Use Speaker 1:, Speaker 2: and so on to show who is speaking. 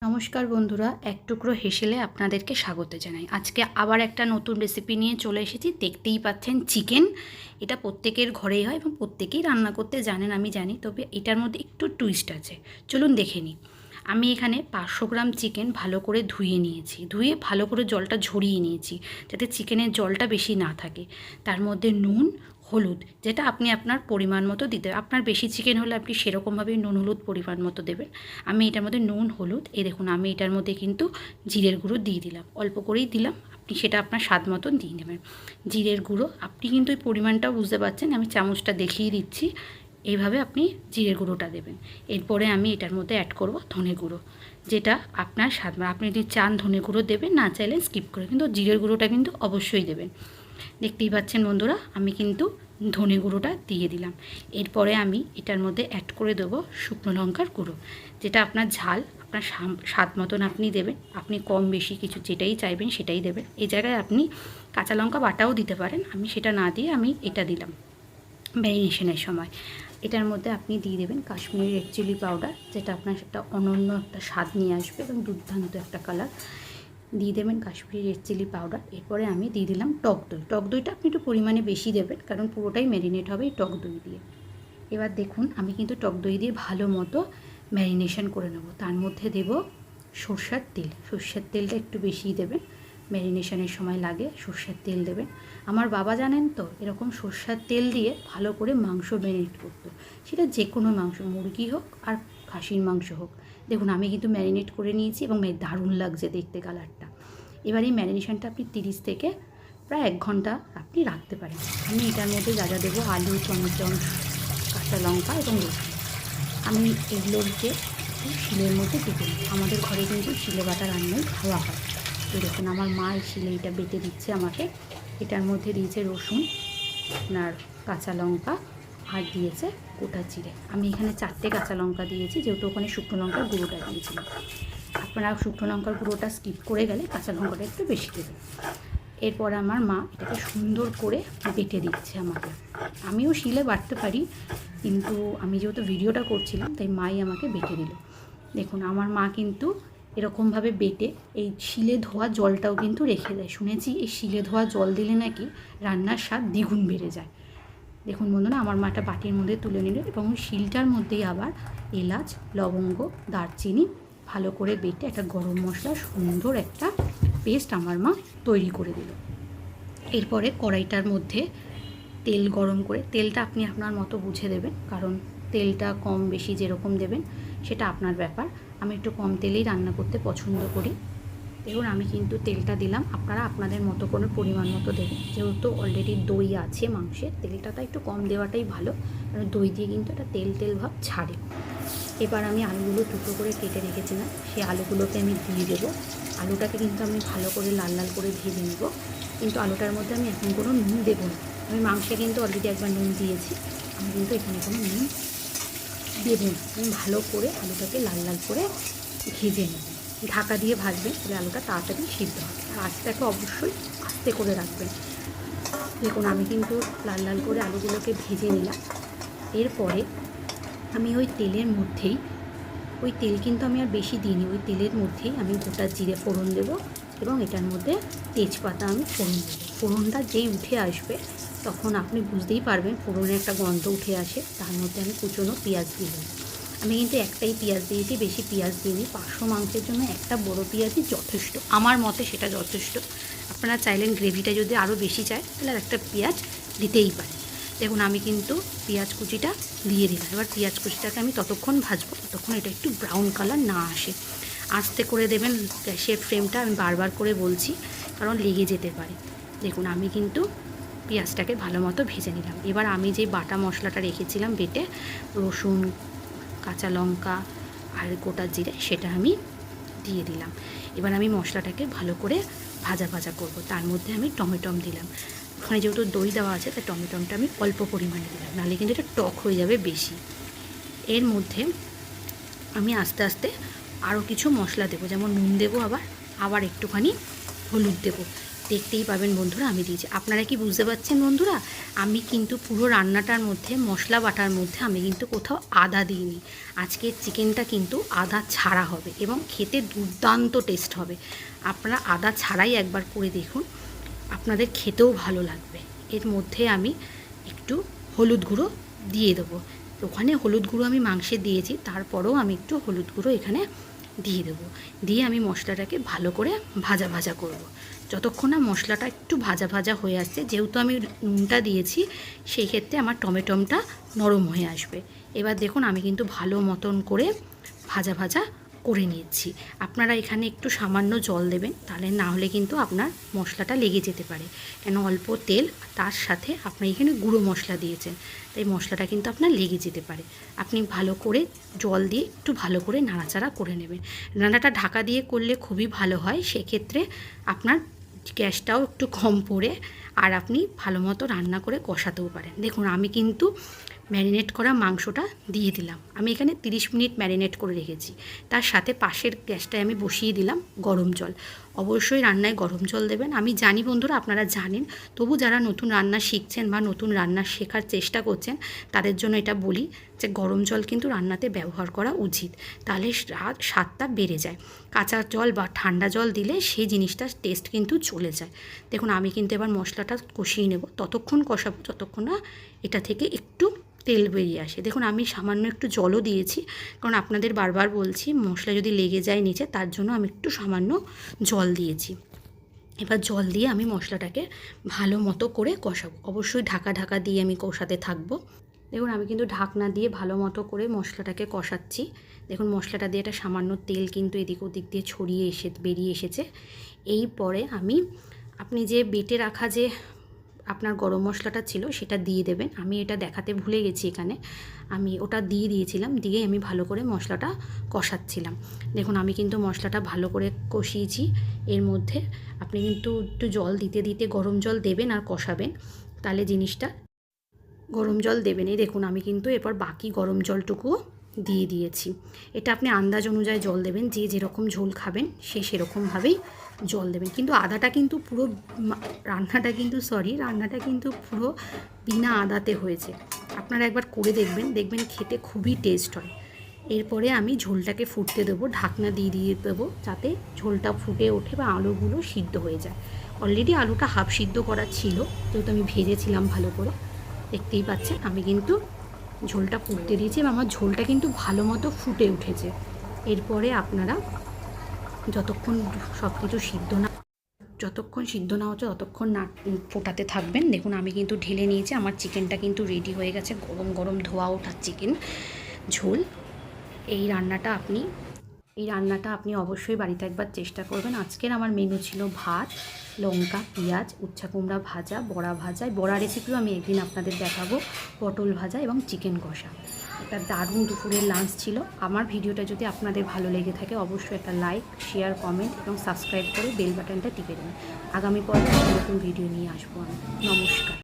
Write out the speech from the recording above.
Speaker 1: নমস্কার বন্ধুরা, এক টুকরো হেসেলে আপনাদেরকে স্বাগত জানাই। আজকে আবার একটা নতুন রেসিপি নিয়ে চলে এসেছি। দেখতেই পাচ্ছেন চিকেন। এটা প্রত্যেকের ঘরেই হয় এবং প্রত্যেকেই রান্না করতে জানেন, আমি জানি। তবে এটার মধ্যে একটু টুইস্ট আছে, চলুন দেখে নিই। আমি এখানে 500 গ্রাম চিকেন ভালো করে ধুয়ে নিয়েছি। ধুয়ে ভালো করে জলটা ঝরিয়ে নিয়েছি, যাতে চিকেনের জলটা বেশি না থাকে। তার মধ্যে নুন, হলুদ, যেটা আপনি আপনার পরিমাণ মতো দিতে, আপনার বেশি চিকেন হলে আপনি সেরকমভাবেই নুন হলুদ পরিমাণ মতো দেবেন। আমি এটার মধ্যে নুন হলুদ, এই দেখুন আমি এটার মধ্যে কিন্তু জিরের গুঁড়ো দিয়ে দিলাম, অল্প করেই দিলাম, আপনি সেটা আপনার স্বাদ মতন দিয়ে নেবেন। জিরের গুঁড়ো আপনি কিন্তু এই পরিমাণটাও বুঝতে পারছেন, আমি চামচটা দেখিয়ে দিচ্ছি। এইভাবে আপনি জিরের গুঁড়োটা দেবেন। এরপরে আমি এটার মধ্যে অ্যাড করব ধনে গুঁড়ো, যেটা আপনার স্বাদ, আপনি যদি চান ধনে গুঁড়ো দেবেন, না চাইলে স্কিপ করে, কিন্তু জিরের গুঁড়োটা কিন্তু অবশ্যই দেবেন। দেখতেই পাচ্ছেন বন্ধুরা, আমি কিন্তু ধনে গুঁড়োটা দিয়ে দিলাম। এরপরে আমি এটার মধ্যে অ্যাড করে দেবো শুকনো লঙ্কার গুঁড়ো, যেটা আপনার ঝাল আপনার স্বাদ মতন আপনি দেবেন। আপনি কম বেশি কিছু যেটাই চাইবেন সেটাই দেবেন। এই জায়গায় আপনি কাঁচা লঙ্কা বাটাও দিতে পারেন, আমি সেটা না দিয়ে আমি এটা দিলাম ম্যারিনেশনের সময়। এটার মধ্যে আপনি দিয়ে দেবেন কাশ্মীরি রেড চিলি পাউডার, যেটা আপনার একটা অনন্য একটা স্বাদ নিয়ে আসবে এবং দুর্দান্ত একটা কালার। দিয়ে দেবেন কাশ্মীরি রেড চিলি পাউডার। এরপরে আমি দিয়ে দিলাম টক দই। টক দইটা আপনি একটু পরিমাণে বেশি দেবেন, কারণ পুরোটাই ম্যারিনেট হবে এই টক দই দিয়ে। এবার দেখুন আমি কিন্তু টক দই দিয়ে ভালো মতো ম্যারিনেশন করে নেব। তার মধ্যে দেব সর্ষের তেল। সর্ষের তেলটা একটু বেশিই দেবেন, ম্যারিনেশনের সময় লাগে সর্ষের তেল দেবেন। আমার বাবা জানেন তো, এরকম সর্ষের তেল দিয়ে ভালো করে মাংস ম্যারিনেট করতো, সেটা যে কোনো মাংস, মুরগি হোক আর খাসির মাংস হোক। দেখুন আমি কিন্তু ম্যারিনেট করে নিয়েছি এবং দারুণ লাগছে দেখতে কালারটা। এবার এই ম্যারিনেশনটা আপনি 30 থেকে প্রায় 1 ঘন্টা আপনি রাখতে পারেন। আমি এটার মধ্যে যা যা দেবো, আলু, টমেটো, কাঁচা লঙ্কা এবং রসুন, আমি এগুলোকে শিলের মধ্যে বেটে নিই। আমাদের ঘরে কিন্তু শিলে বাটা রান্নাই খাওয়া হয়। তো দেখুন আমার মা এই শিলে এটা বেটে দিচ্ছে আমাকে। এটার মধ্যে দিয়েছে রসুন, আপনার কাঁচা লঙ্কা, আর দিয়েছে গোটা জিরে। আমি এখানে 4টে কাঁচা লঙ্কা দিয়েছি, যেহেতু ওখানে শুকনো লঙ্কার গুঁড়োটা দিয়েছিলাম। আপনারা শুকনো লঙ্কার গুঁড়োটা স্কিপ করে গেলে কাঁচা লঙ্কাটা একটু বেশি দেবেন। এরপর আমার মা এটাকে সুন্দর করে বেটে দিচ্ছে আমাকে। আমিও শিলে বাটতে পারি, কিন্তু আমি যেহেতু ভিডিওটা করছিলাম তাই মাই আমাকে বেটে দিল। দেখুন আমার মা কিন্তু এরকমভাবে বেটে এই শিলে ধোয়া জলটাও কিন্তু রেখে দেয়। শুনেছি এই শিলে ধোয়া জল দিলে নাকি রান্নার স্বাদ দ্বিগুণ বেড়ে যায়। দেখুন বন্ধুরা, আমার মাটা বাটির মধ্যে তুলে নিল এবং ওই শিলটার মধ্যেই আবার এলাচ, লবঙ্গ, দারচিনি ভালো করে বেটে একটা গরম মশলা সুন্দর একটা পেস্ট আমার মা তৈরি করে দিল। এরপরে কড়াইটার মধ্যে তেল গরম করে, তেলটা আপনি আপনার মতো বুঝে দেবেন, কারণ তেলটা কম বেশি যেরকম দেবেন সেটা আপনার ব্যাপার। আমি একটু কম তেলেই রান্না করতে পছন্দ করি। দেখুন আমি কিন্তু তেলটা দিলাম, আপনারা আপনাদের মতো করে পরিমাণ মতো দেবেন। যেহেতু অলরেডি দই আছে মাংসের, তেলটা একটু কম দেওয়াটাই ভালো, কারণ দই দিয়ে কিন্তু একটা তেল তেল ভাব ছাড়ে। এবার আমি আলুগুলো টুকরো করে কেটে রেখেছিলাম, সেই আলুগুলোকে আমি দিয়ে দেবো। আলুটাকে কিন্তু আমি ভালো করে লাল লাল করে ভেজে নেব, কিন্তু আলুটার মধ্যে আমি এখন কোনো নুন দেবো না। আমি মাংসে কিন্তু অলরেডি একবার নুন দিয়েছি, আমি কিন্তু এখানে কোনো নুন দেবো না। আমি ভালো করে আলুটাকে লাল লাল করে ভেজে নেব। ঢাকা দিয়ে ভাজবেন, তাহলে আলুটা তাড়াতাড়ি সিদ্ধ হবে। আর আঁচটাকে অবশ্যই আস্তে করে রাখবেন। দেখুন আমি কিন্তু লাল লাল করে আলুগুলোকে ভেজে নিলাম। এরপরে আমি ওই তেলের মধ্যেই, ওই তেল কিন্তু আমি আর বেশি দিইনি, ওই তেলের মধ্যেই আমি গোটা জিরে ফোড়ন দেবো এবং এটার মধ্যে তেজপাতা আমি ফোড়ন দেবো। ফোড়নটা যেই উঠে আসবে তখন আপনি বুঝতেই পারবেন, ফোড়নের একটা গন্ধ উঠে আসে। তার মধ্যে আমি কুচনো পেঁয়াজ দিয়ে দেবো। আমি কিন্তু একটাই পেঁয়াজ দিয়েছি, বেশি পেঁয়াজ দিইনি। 500 মাংসের জন্য একটা বড় পেঁয়াজই যথেষ্ট, আমার মতে সেটা যথেষ্ট। আপনারা চাইলেন গ্রেভিটা যদি আরও বেশি চায় তাহলে আর একটা পেঁয়াজ দিতেই পারে। দেখুন আমি কিন্তু পেঁয়াজ কুচিটা দিয়ে দিলাম। এবার পেঁয়াজ কুচিটাকে আমি ততক্ষণ ভাজবো ততক্ষণ এটা একটু ব্রাউন কালার না আসে। আস্তে করে দেবেন গ্যাসের ফ্লেমটা, আমি বারবার করে বলছি, কারণ লেগে যেতে পারে। দেখুন আমি কিন্তু পেঁয়াজটাকে ভালো মতো ভেজে নিলাম। এবার আমি যে বাটা মশলাটা রেখেছিলাম বেটে, রসুন, কাঁচা লঙ্কা আর গোটা জিরে, সেটা আমি দিয়ে দিলাম। এবার আমি মশলাটাকে ভালো করে ভাজা ভাজা করব। তার মধ্যে আমি টমেটম দিলাম। ওখানে যেহেতু দই দেওয়া আছে তাই টমেটমটা আমি অল্প পরিমাণে দিলাম, নাহলে কিন্তু এটা টক হয়ে যাবে বেশি। এর মধ্যে আমি আস্তে আস্তে আরও কিছু মশলা দেবো, যেমন নুন দেবো, আবার একটুখানি হলুদ দেবো। দেখতেই পাবেন বন্ধুরা আমি দিয়েছি। আপনারা কি বুঝতে পারছেন বন্ধুরা, আমি কিন্তু পুরো রান্নাটার মধ্যে মশলা বাটার মধ্যে আমি কিন্তু কোথাও আদা দিইনি। আজকের চিকেনটা কিন্তু আদা ছাড়া হবে এবং খেতে দুর্দান্ত টেস্ট হবে। আপনারা আদা ছাড়াই একবার করে দেখুন, আপনাদের খেতেও ভালো লাগবে। এর মধ্যে আমি একটু হলুদ গুঁড়ো দিয়ে দেবো। ওখানে হলুদ গুঁড়ো আমি মাংসে দিয়েছি, তারপরেও আমি একটু হলুদ গুঁড়ো এখানে দিয়ে দেবো। দিয়ে আমি মশলাটাকে ভালো করে ভাজা ভাজা করব। যতক্ষণ না মশলাটা একটু ভাজা ভাজা হয়ে আসছে, যেহেতু আমি নুনটা দিয়েছি সেই ক্ষেত্রে আমার টমেটোটা নরম হয়ে আসবে। এবার দেখুন আমি কিন্তু ভালো মতন করে ভাজা ভাজা করে নিয়েছি। আপনারা এখানে একটু সামান্য জল দেবেন, তাহলে না হলে কিন্তু আপনার মশলাটা লেগে যেতে পারে। কেন অল্প তেল, তার সাথে আপনি এখানে গুঁড়ো মশলা দিয়েছেন, তাই মশলাটা কিন্তু আপনার লেগে যেতে পারে। আপনি ভালো করে জল দিয়ে একটু ভালো করে নাড়াচাড়া করে নেবেন। রান্নাটা ঢাকা দিয়ে করলে খুবই ভালো হয়, সেক্ষেত্রে আপনার গ্যাসটাও একটু কম পড়ে আর আপনি ভালো মতো রান্না করে কষাতেও পারেন। দেখুন আমি কিন্তু ম্যারিনেট করা মাংসটা দিয়ে দিলাম। আমি এখানে 30 মিনিট ম্যারিনেট করে রেখেছি। তার সাথে পাশের গ্যাসটায় আমি বসিয়ে দিলাম গরম জল। অবশ্যই রান্নায় গরম জল দেবেন। আমি জানি বন্ধুরা আপনারা জানেন, তবু যারা নতুন রান্না শিখছেন বা নতুন রান্না শেখার চেষ্টা করছেন তাদের জন্য এটা বলি যে গরম জল কিন্তু রান্নাতে ব্যবহার করা উচিত, তাহলে স্বাদটা বেড়ে যায়। কাঁচা জল বা ঠান্ডা জল দিলে সেই জিনিসটার টেস্ট কিন্তু চলে যায়। দেখুন আমি কিন্তু এবার মশলাটা কষিয়ে নেব, ততক্ষণ কষাবো যতক্ষণ না এটা থেকে একটু তেল বেরিয়ে আসে। দেখুন আমি সামান্য একটু জলও দিয়েছি, কারণ আপনাদের বারবার বলছি মশলা যদি লেগে যায় নিচে, তার জন্য আমি একটু সামান্য জল দিয়েছি। এবার জল দিয়ে আমি মশলাটাকে ভালো মতো করে কষাবো। অবশ্যই ঢাকা ঢাকা দিয়ে আমি কষাতে থাকবো। দেখুন আমি কিন্তু ঢাকনা দিয়ে ভালো মতো করে মশলাটাকে কষাচ্ছি। দেখুন মশলাটা দিয়ে একটা সামান্য তেল কিন্তু এদিক ওদিক দিয়ে ছড়িয়ে বেরিয়ে এসেছে। এই পরে আমি আপনি যে বেটে রাখা যে আপনার গরম মশলাটা ছিল সেটা দিয়ে দেবেন। আমি এটা দেখাতে ভুলে গেছি, এখানে আমি ওটা দিয়ে দিয়েছিলাম, দিয়ে আমি ভালো করে মশলাটা কষাচ্ছিলাম। দেখুন আমি কিন্তু মশলাটা ভালো করে কষিয়েছি। এর মধ্যে আপনি কিন্তু একটু জল দিতে দিতে গরম জল দেবেন আর কষাবেন, তাহলে জিনিসটা গরম জল দেবেন। এই দেখুন আমি কিন্তু এরপর বাকি গরম জলটুকুও দিয়ে দিয়েছি। এটা আপনি আন্দাজ অনুযায়ী জল দেবেন, যে যেরকম ঝোল খাবেন সে সেরকমভাবেই জল দেবেন। কিন্তু আদাটা কিন্তু পুরো রান্নাটা কিন্তু পুরো বিনা আদাতে হয়েছে। আপনারা একবার করে দেখবেন, দেখবেন খেতে খুবই টেস্ট হয়। এরপরে আমি ঝোলটাকে ফুটতে দেবো, ঢাকনা দিয়ে দেবো, যাতে ঝোলটা ফুটে ওঠে বা আলুগুলো সিদ্ধ হয়ে যায়। অলরেডি আলুটা হাফ সিদ্ধ করা ছিল, যেহেতু আমি ভেজেছিলাম ভালো করে। দেখতেই পাচ্ছেন আমি কিন্তু ঝোলটা ফুটতে দিয়েছি এবং আমার ঝোলটা কিন্তু ভালো মতো ফুটে উঠেছে। এরপরে আপনারা যতক্ষণ সব কিছু যতক্ষণ সিদ্ধ না হচ্ছে ততক্ষণ না ফোটাতে থাকবেন। দেখুন আমি কিন্তু ঢেলে নিয়েছি, আমার চিকেনটা কিন্তু রেডি হয়ে গেছে। গরম গরম ধোয়া ওঠা চিকেন ঝোল। এই রান্নাটা আপনি অবশ্যই বাড়িতে একবার চেষ্টা করবেন। আজকের আমার মেনু ছিল ভাত, লঙ্কা, পেঁয়াজ, উচ্ছা কুমড়া ভাজা, বড়া ভাজা। বড়া রেসিপিও আমি একদিন আপনাদের দেখাবো, পটল ভাজা এবং চিকেন কষা। একটা দারুণ দুপুরের লাঞ্চ ছিল। আমার ভিডিওটা যদি আপনাদের ভালো লেগে থাকে অবশ্যই একটা লাইক, শেয়ার, কমেন্ট এবং সাবস্ক্রাইব করে বেল বাটনটা টিপে দেবেন। আগামী পর্বে নতুন ভিডিও নিয়ে আসবো আমি। নমস্কার।